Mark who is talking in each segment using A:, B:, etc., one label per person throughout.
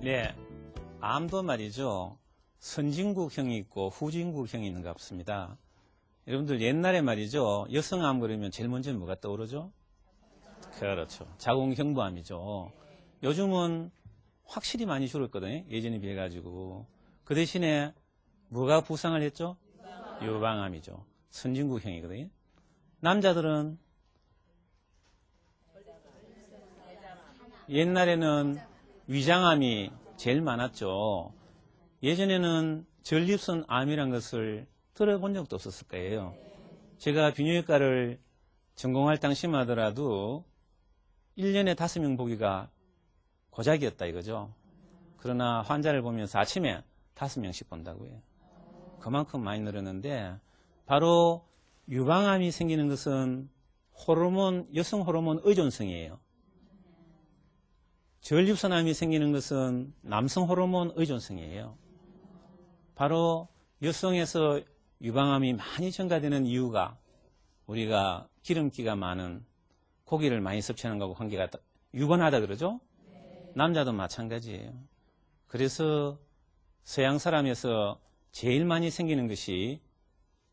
A: 네, 암도 말이죠. 선진국형이 있고 후진국형이 있는 것 같습니다. 여러분들 옛날에 말이죠. 여성암 그러면 제일 먼저 뭐가 떠오르죠? 그렇죠. 자궁경부암이죠. 요즘은 확실히 많이 줄었거든요. 예전에 비해 가지고. 그 대신에 뭐가 부상을 했죠? 유방암이죠. 선진국형이거든요. 남자들은 옛날에는 위장암이 제일 많았죠. 예전에는 전립선 암이란 것을 들어본 적도 없었을 거예요. 제가 비뇨기과를 전공할 당시만 하더라도 1년에 5명 보기가 고작이었다 이거죠. 그러나 환자를 보면서 아침에 5명씩 본다고요. 그만큼 많이 늘었는데 바로 유방암이 생기는 것은 여성 호르몬 의존성이에요. 전립선암이 생기는 것은 남성 호르몬 의존성이에요. 바로 여성에서 유방암이 많이 증가되는 이유가 우리가 기름기가 많은 고기를 많이 섭취하는 것과 관계가 유관하다 그러죠? 남자도 마찬가지예요. 그래서 서양 사람에서 제일 많이 생기는 것이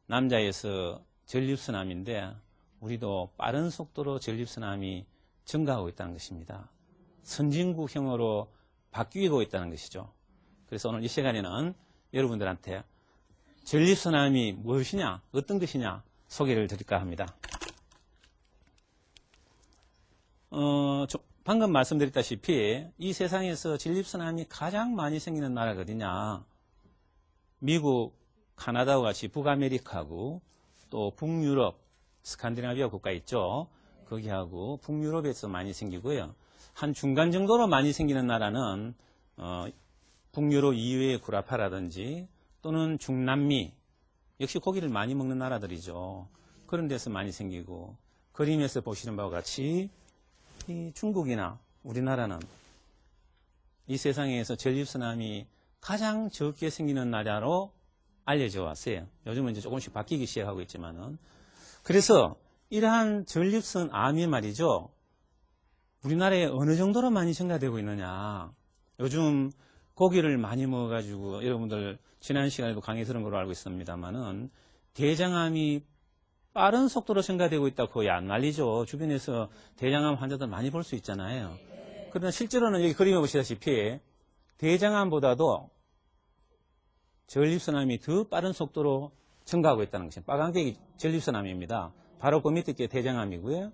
A: 남자에서 전립선암인데 우리도 빠른 속도로 전립선암이 증가하고 있다는 것입니다. 선진국형으로 바뀌고 있다는 것이죠. 그래서 오늘 이 시간에는 여러분들한테 전립선암이 무엇이냐, 어떤 것이냐 소개를 드릴까 합니다. 방금 말씀드렸다시피 이 세상에서 전립선암이 가장 많이 생기는 나라가 어디냐? 미국, 카나다와 같이 북아메리카하고 또 북유럽, 스칸디나비아 국가 있죠. 거기하고 북유럽에서 많이 생기고요. 한 중간 정도로 많이 생기는 나라는 북유럽 이외의 구라파라든지 또는 중남미, 역시 고기를 많이 먹는 나라들이죠. 그런 데서 많이 생기고 그림에서 보시는 바와 같이 이 중국이나 우리나라는 이 세상에서 전립선암이 가장 적게 생기는 나라로 알려져 왔어요. 요즘은 이제 조금씩 바뀌기 시작하고 있지만은. 그래서 이러한 전립선암이 말이죠. 우리나라에 어느 정도로 많이 증가되고 있느냐. 요즘 고기를 많이 먹어가지고 여러분들 지난 시간에도 강의 들은 걸로 알고 있습니다만은 대장암이 빠른 속도로 증가되고 있다고 거의 안 난리죠. 주변에서 대장암 환자들 많이 볼 수 있잖아요. 그러나 실제로는 여기 그림에 보시다시피 대장암보다도 전립선암이 더 빠른 속도로 증가하고 있다는 것입니다. 빨간색이 전립선암입니다. 바로 그 밑에 게 대장암이고요.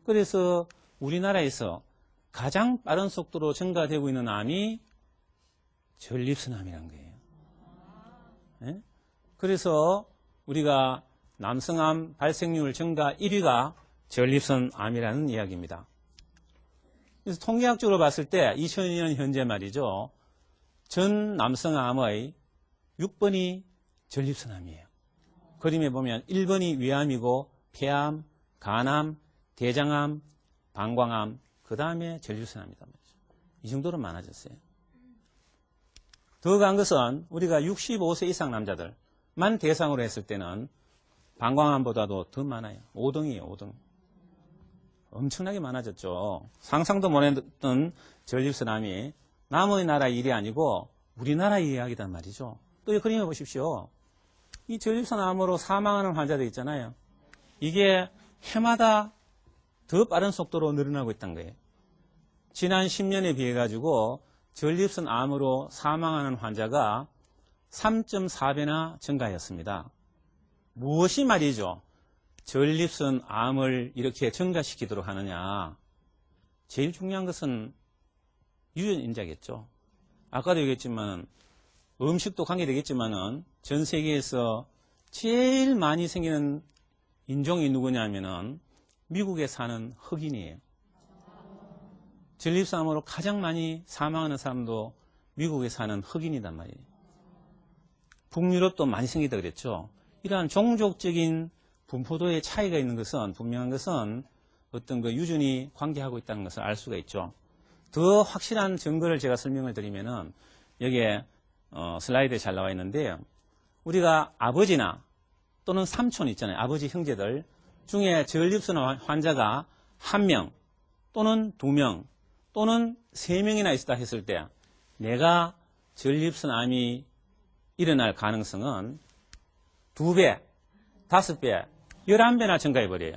A: 그래서 우리나라에서 가장 빠른 속도로 증가되고 있는 암이 전립선암이라는 거예요. 네? 그래서 우리가 남성암 발생률 증가 1위가 전립선암이라는 이야기입니다. 그래서 통계학적으로 봤을 때 2002년 현재 말이죠. 전 남성암의 6번이 전립선암이에요. 그림에 보면 1번이 위암이고 폐암, 간암, 대장암, 방광암, 그 다음에 전립선암이다 말이죠. 이 정도로 많아졌어요. 더 간 것은 우리가 65세 이상 남자들만 대상으로 했을 때는 방광암보다도 더 많아요. 5등이에요, 5등. 엄청나게 많아졌죠. 상상도 못했던 전립선암이 남의 나라 일이 아니고 우리나라 이야기단 말이죠. 또 이 그림을 보십시오. 이 전립선암으로 사망하는 환자들 있잖아요. 이게 해마다 더 빠른 속도로 늘어나고 있다는 거예요. 지난 10년에 비해 가지고 전립선암으로 사망하는 환자가 3.4배나 증가했습니다. 무엇이 말이죠? 전립선암을 이렇게 증가시키도록 하느냐? 제일 중요한 것은 유전인자겠죠. 아까도 얘기했지만 음식도 관계되겠지만은 전 세계에서 제일 많이 생기는 인종이 누구냐면은 미국에 사는 흑인이에요. 전립선암으로 가장 많이 사망하는 사람도 미국에 사는 흑인이단 말이에요. 북유럽도 많이 생기다 그랬죠. 이러한 종족적인 분포도의 차이가 있는 것은 분명한 것은 어떤 그 유전이 관계하고 있다는 것을 알 수가 있죠. 더 확실한 증거를 제가 설명을 드리면은 여기에 슬라이드에 잘 나와 있는데요. 우리가 아버지나 또는 삼촌 있잖아요. 아버지 형제들 중에 전립선 환자가 1명 또는 2명 또는 3명이나 있다 했을 때 내가 전립선암이 일어날 가능성은 2배, 5배, 11배나 증가해버려요.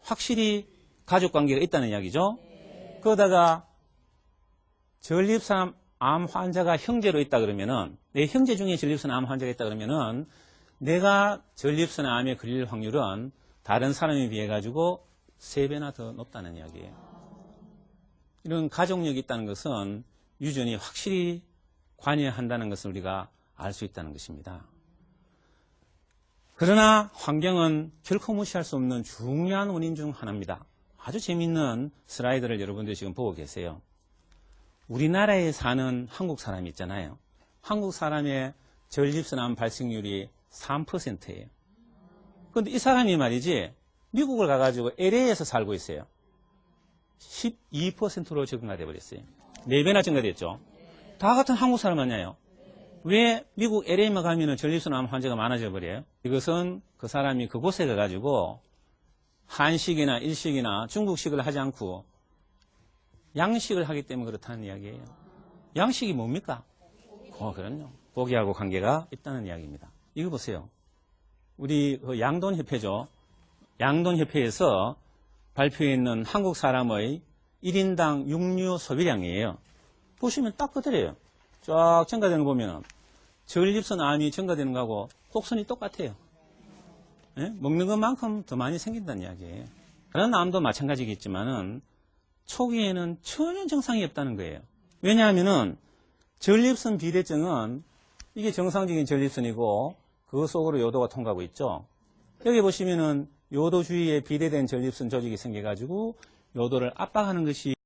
A: 확실히 가족관계가 있다는 이야기죠. 그러다가 전립선암 환자가 형제로 있다 그러면은, 내 형제 중에 전립선암 환자가 있다 그러면은 내가 전립선암에 걸릴 확률은 다른 사람에 비해 가지고 3배나 더 높다는 이야기예요. 이런 가족력이 있다는 것은 유전이 확실히 관여한다는 것을 우리가 알 수 있다는 것입니다. 그러나 환경은 결코 무시할 수 없는 중요한 원인 중 하나입니다. 아주 재미있는 슬라이드를 여러분들이 지금 보고 계세요. 우리나라에 사는 한국 사람이 있잖아요. 한국 사람의 전립선암 발생률이 3%예요. 그런데 이 사람이 말이지 미국을 가가지고 LA에서 살고 있어요. 12%로 증가돼 버렸어요. 4배나 증가됐죠. 다 같은 한국 사람 아니에요. 왜 미국 LA만 가면 전립선암 환자가 많아져 버려요? 이것은 그 사람이 그곳에 가가지고 한식이나 일식이나 중국식을 하지 않고 양식을 하기 때문에 그렇다는 이야기예요. 양식이 뭡니까? 그럼요. 고기하고 관계가 있다는 이야기입니다. 이거 보세요. 우리 양돈협회죠. 양돈협회에서 발표해 있는 한국 사람의 1인당 육류 소비량이에요. 보시면 딱 그대로예요. 쫙 증가되는 거 보면 전립선암이 증가되는 거하고 곡선이 똑같아요. 예? 먹는 것만큼 더 많이 생긴다는 이야기예요. 다른 암도 마찬가지겠지만은 초기에는 전혀 정상이 없다는 거예요. 왜냐하면은 전립선 비대증은 이게 정상적인 전립선이고 그 속으로 요도가 통과하고 있죠. 여기 보시면은 요도 주위에 비대된 전립선 조직이 생겨가지고 요도를 압박하는 것이